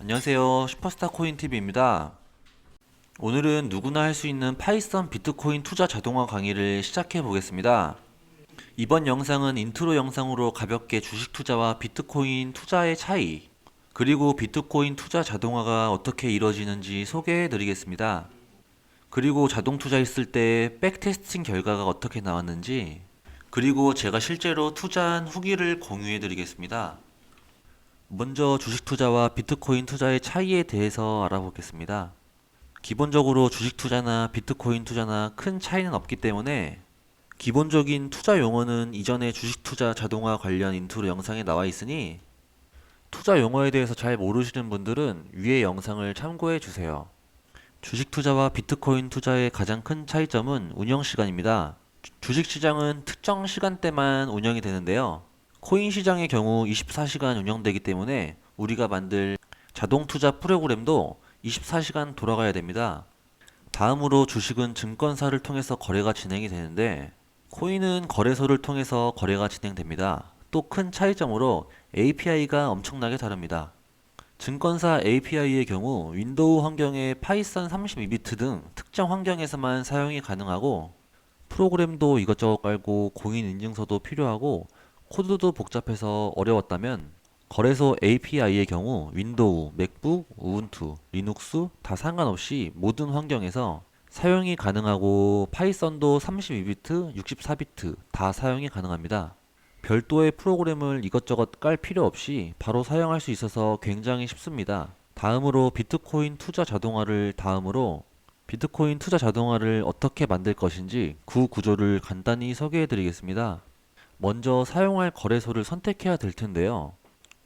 안녕하세요. 슈퍼스타 코인TV입니다. 오늘은 누구나 할 수 있는 파이썬 비트코인 투자 자동화 강의를 시작해 보겠습니다. 이번 영상은 인트로 영상으로 가볍게 주식 투자와 비트코인 투자의 차이, 그리고 비트코인 투자 자동화가 어떻게 이루어지는지 소개해 드리겠습니다. 그리고 자동 투자했을 때 백테스팅 결과가 어떻게 나왔는지, 그리고 제가 실제로 투자한 후기를 공유해 드리겠습니다. 먼저 주식 투자와 비트코인 투자의 차이에 대해서 알아보겠습니다. 기본적으로 주식 투자나 비트코인 투자나 큰 차이는 없기 때문에 기본적인 투자 용어는 이전에 주식 투자 자동화 관련 인트로 영상에 나와 있으니 투자 용어에 대해서 잘 모르시는 분들은 위의 영상을 참고해 주세요. 주식 투자와 비트코인 투자의 가장 큰 차이점은 운영 시간입니다. 주식 시장은 특정 시간대만 운영이 되는데요. 코인 시장의 경우 24시간 운영되기 때문에 우리가 만들 자동 투자 프로그램도 24시간 돌아가야 됩니다. 다음으로 주식은 증권사를 통해서 거래가 진행이 되는데 코인은 거래소를 통해서 거래가 진행됩니다. 또 큰 차이점으로 API가 엄청나게 다릅니다. 증권사 API의 경우 윈도우 환경에 파이썬 32비트 등 특정 환경에서만 사용이 가능하고 프로그램도 이것저것 깔고 공인 인증서도 필요하고 코드도 복잡해서 어려웠다면 거래소 API의 경우 윈도우, 맥북, 우분투, 리눅스 다 상관없이 모든 환경에서 사용이 가능하고 파이썬도 32비트, 64비트 다 사용이 가능합니다. 별도의 프로그램을 이것저것 깔 필요 없이 바로 사용할 수 있어서 굉장히 쉽습니다. 다음으로 비트코인 투자 자동화를 어떻게 만들 것인지 그 구조를 간단히 소개해 드리겠습니다. 먼저 사용할 거래소를 선택해야 될 텐데요.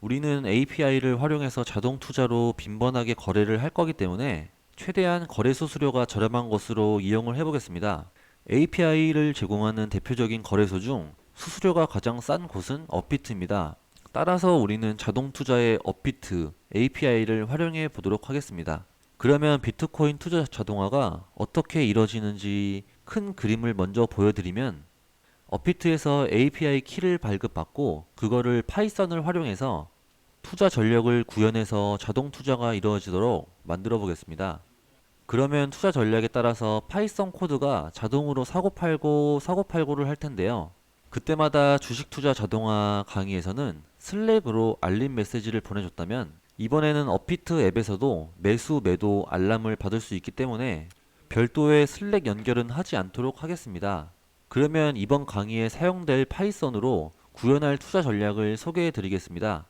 우리는 API를 활용해서 자동 투자로 빈번하게 거래를 할 거기 때문에 최대한 거래소 수수료가 저렴한 곳으로 이용을 해보겠습니다. API를 제공하는 대표적인 거래소 중 수수료가 가장 싼 곳은 업비트입니다. 따라서 우리는 자동 투자의 업비트 API를 활용해 보도록 하겠습니다. 그러면 비트코인 투자 자동화가 어떻게 이루어지는지 큰 그림을 먼저 보여드리면 업비트에서 API 키를 발급받고 그거를 파이썬을 활용해서 투자 전략을 구현해서 자동 투자가 이루어지도록 만들어 보겠습니다. 그러면 투자 전략에 따라서 파이썬 코드가 자동으로 사고팔고를 할 텐데요. 그때마다 주식 투자 자동화 강의에서는 슬랙으로 알림 메시지를 보내줬다면 이번에는 업비트 앱에서도 매수 매도 알람을 받을 수 있기 때문에 별도의 슬랙 연결은 하지 않도록 하겠습니다. 그러면 이번 강의에 사용될 파이썬으로 구현할 투자 전략을 소개해 드리겠습니다.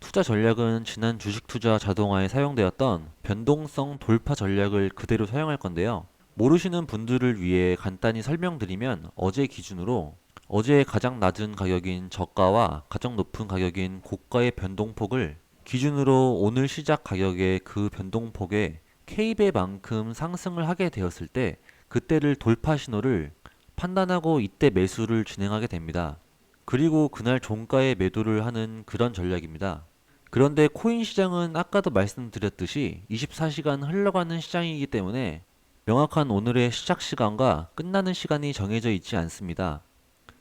투자 전략은 지난 주식 투자 자동화에 사용되었던 변동성 돌파 전략을 그대로 사용할 건데요. 모르시는 분들을 위해 간단히 설명드리면 어제 기준으로 어제 가장 낮은 가격인 저가와 가장 높은 가격인 고가의 변동폭을 기준으로 오늘 시작 가격의 그 변동폭의 K배만큼 상승을 하게 되었을 때 그때를 돌파 신호를 판단하고 이때 매수를 진행하게 됩니다. 그리고 그날 종가에 매도를 하는 그런 전략입니다. 그런데 코인 시장은 아까도 말씀드렸듯이 24시간 흘러가는 시장이기 때문에 명확한 오늘의 시작 시간과 끝나는 시간이 정해져 있지 않습니다.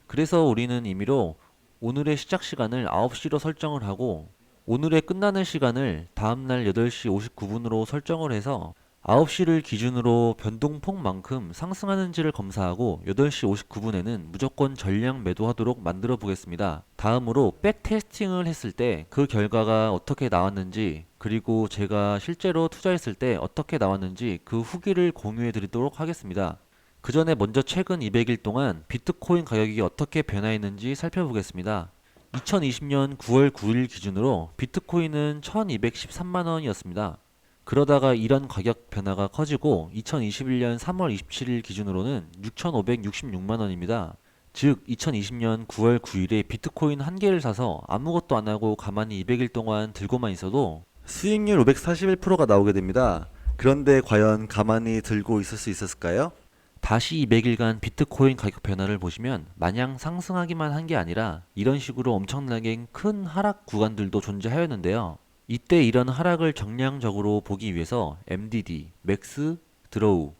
그래서 우리는 임의로 오늘의 시작 시간을 9시로 설정을 하고 오늘의 끝나는 시간을 다음날 8시 59분으로 설정을 해서 9시를 기준으로 변동폭만큼 상승하는지를 검사하고 8시 59분에는 무조건 전량 매도하도록 만들어 보겠습니다. 다음으로 백테스팅을 했을 때 그 결과가 어떻게 나왔는지 그리고 제가 실제로 투자했을 때 어떻게 나왔는지 그 후기를 공유해 드리도록 하겠습니다. 그 전에 먼저 최근 200일 동안 비트코인 가격이 어떻게 변화했는지 살펴보겠습니다. 2020년 9월 9일 기준으로 비트코인은 1213만 원이었습니다. 그러다가 이런 가격 변화가 커지고 2021년 3월 27일 기준으로는 6,566만 원입니다. 즉 2020년 9월 9일에 비트코인 한 개를 사서 아무것도 안 하고 가만히 200일 동안 들고만 있어도 수익률 541%가 나오게 됩니다. 그런데 과연 가만히 들고 있을 수 있었을까요? 다시 200일간 비트코인 가격 변화를 보시면 마냥 상승하기만 한 게 아니라 이런 식으로 엄청나게 큰 하락 구간들도 존재하였는데요. 이때 이런 하락을 정량적으로 보기 위해서 MDD, 맥스, 드로우,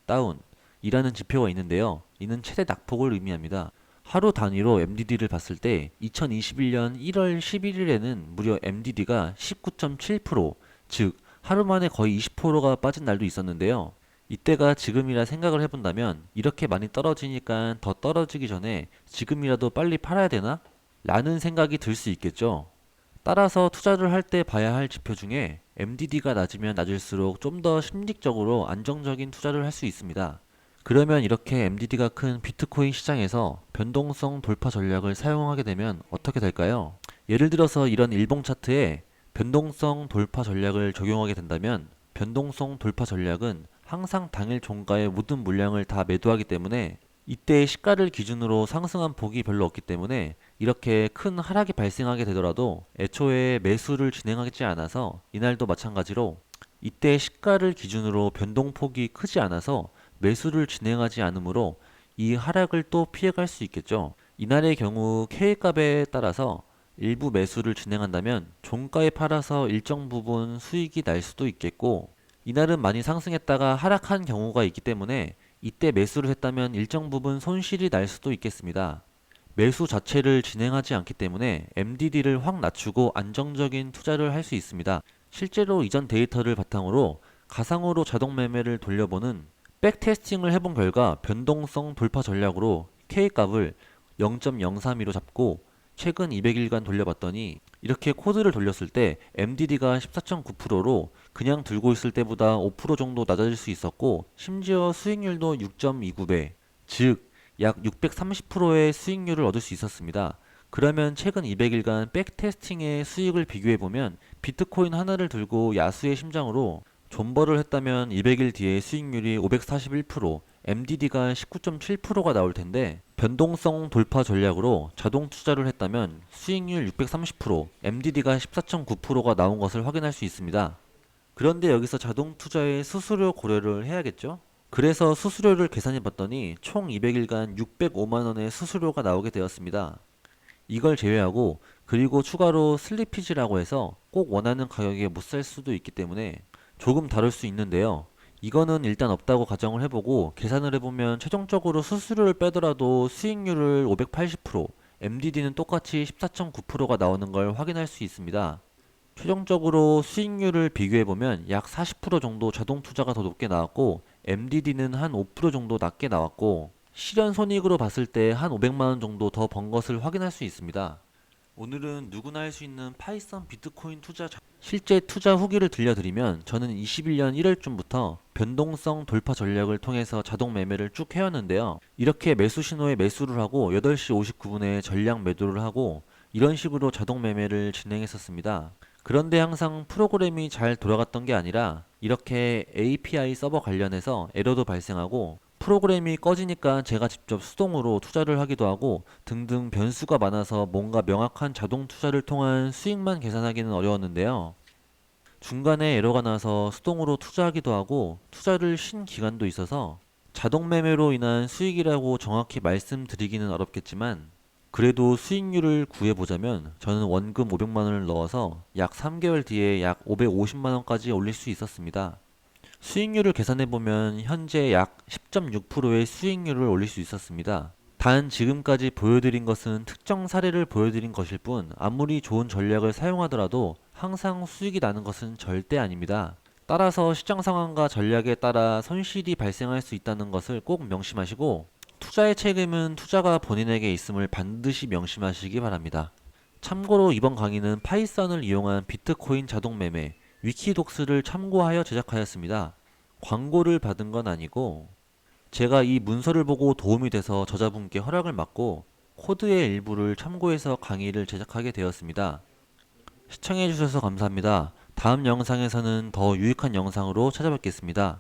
다운 이라는 지표가 있는데요. 이는 최대 낙폭을 의미합니다. 하루 단위로 MDD를 봤을 때 2021년 1월 11일에는 무려 MDD가 19.7%, 즉 하루 만에 거의 20%가 빠진 날도 있었는데요. 이때가 지금이라 생각을 해본다면 이렇게 많이 떨어지니까 더 떨어지기 전에 지금이라도 빨리 팔아야 되나? 라는 생각이 들 수 있겠죠. 따라서 투자를 할 때 봐야 할 지표 중에 MDD가 낮으면 낮을수록 좀 더 심리적으로 안정적인 투자를 할 수 있습니다. 그러면 이렇게 MDD가 큰 비트코인 시장에서 변동성 돌파 전략을 사용하게 되면 어떻게 될까요? 예를 들어서 이런 일봉 차트에 변동성 돌파 전략을 적용하게 된다면 변동성 돌파 전략은 항상 당일 종가의 모든 물량을 다 매도하기 때문에 이때의 시가를 기준으로 상승한 폭이 별로 없기 때문에 이렇게 큰 하락이 발생하게 되더라도 애초에 매수를 진행하지 않아서 이날도 마찬가지로 이때 시가를 기준으로 변동폭이 크지 않아서 매수를 진행하지 않으므로 이 하락을 또 피해갈 수 있겠죠. 이날의 경우 K값에 따라서 일부 매수를 진행한다면 종가에 팔아서 일정 부분 수익이 날 수도 있겠고, 이날은 많이 상승했다가 하락한 경우가 있기 때문에 이때 매수를 했다면 일정 부분 손실이 날 수도 있겠습니다. 매수 자체를 진행하지 않기 때문에 MDD를 확 낮추고 안정적인 투자를 할 수 있습니다. 실제로 이전 데이터를 바탕으로 가상으로 자동 매매를 돌려보는 백테스팅을 해본 결과 변동성 돌파 전략으로 K값을 0.032로 잡고 최근 200일간 돌려봤더니 이렇게 코드를 돌렸을 때 MDD가 14.9%로 그냥 들고 있을 때보다 5% 정도 낮아질 수 있었고, 심지어 수익률도 6.29배, 즉 약 630%의 수익률을 얻을 수 있었습니다. 그러면 최근 200일간 백테스팅의 수익을 비교해보면 비트코인 하나를 들고 야수의 심장으로 존버를 했다면 200일 뒤에 수익률이 541%, MDD가 19.7%가 나올 텐데, 변동성 돌파 전략으로 자동 투자를 했다면 수익률 630%, MDD가 14.9%가 나온 것을 확인할 수 있습니다. 그런데 여기서 자동 투자의 수수료 고려를 해야겠죠? 그래서 수수료를 계산해 봤더니 총 200일간 605만 원의 수수료가 나오게 되었습니다. 이걸 제외하고 그리고 추가로 슬리피지라고 해서 꼭 원하는 가격에 못 살 수도 있기 때문에 조금 다를 수 있는데요. 이거는 일단 없다고 가정을 해보고 계산을 해보면 최종적으로 수수료를 빼더라도 수익률을 580%, MDD는 똑같이 14.9%가 나오는 걸 확인할 수 있습니다. 최종적으로 수익률을 비교해보면 약 40% 정도 자동 투자가 더 높게 나왔고, MDD는 한 5% 정도 낮게 나왔고, 실현 손익으로 봤을 때 한 500만원 정도 더 번 것을 확인할 수 있습니다. 오늘은 누구나 할 수 있는 파이썬 비트코인 실제 투자 후기를 들려드리면, 저는 21년 1월쯤부터 변동성 돌파 전략을 통해서 자동 매매를 쭉 해왔는데요. 이렇게 매수 신호에 매수를 하고 8시 59분에 전량 매도를 하고 이런 식으로 자동 매매를 진행했었습니다. 그런데 항상 프로그램이 잘 돌아갔던 게 아니라 이렇게 API 서버 관련해서 에러도 발생하고 프로그램이 꺼지니까 제가 직접 수동으로 투자를 하기도 하고 등등 변수가 많아서 뭔가 명확한 자동 투자를 통한 수익만 계산하기는 어려웠는데요. 중간에 에러가 나서 수동으로 투자하기도 하고 투자를 쉰 기간도 있어서 자동 매매로 인한 수익이라고 정확히 말씀드리기는 어렵겠지만, 그래도 수익률을 구해보자면 저는 원금 500만 원을 넣어서 약 3개월 뒤에 약 550만 원까지 올릴 수 있었습니다. 수익률을 계산해보면 현재 약 10.6%의 수익률을 올릴 수 있었습니다. 단 지금까지 보여드린 것은 특정 사례를 보여드린 것일 뿐, 아무리 좋은 전략을 사용하더라도 항상 수익이 나는 것은 절대 아닙니다. 따라서 시장 상황과 전략에 따라 손실이 발생할 수 있다는 것을 꼭 명심하시고, 투자의 책임은 투자가 본인에게 있음을 반드시 명심하시기 바랍니다. 참고로 이번 강의는 파이썬을 이용한 비트코인 자동 매매 위키독스를 참고하여 제작하였습니다. 광고를 받은 건 아니고 제가 이 문서를 보고 도움이 돼서 저자분께 허락을 받고 코드의 일부를 참고해서 강의를 제작하게 되었습니다. 시청해주셔서 감사합니다. 다음 영상에서는 더 유익한 영상으로 찾아뵙겠습니다.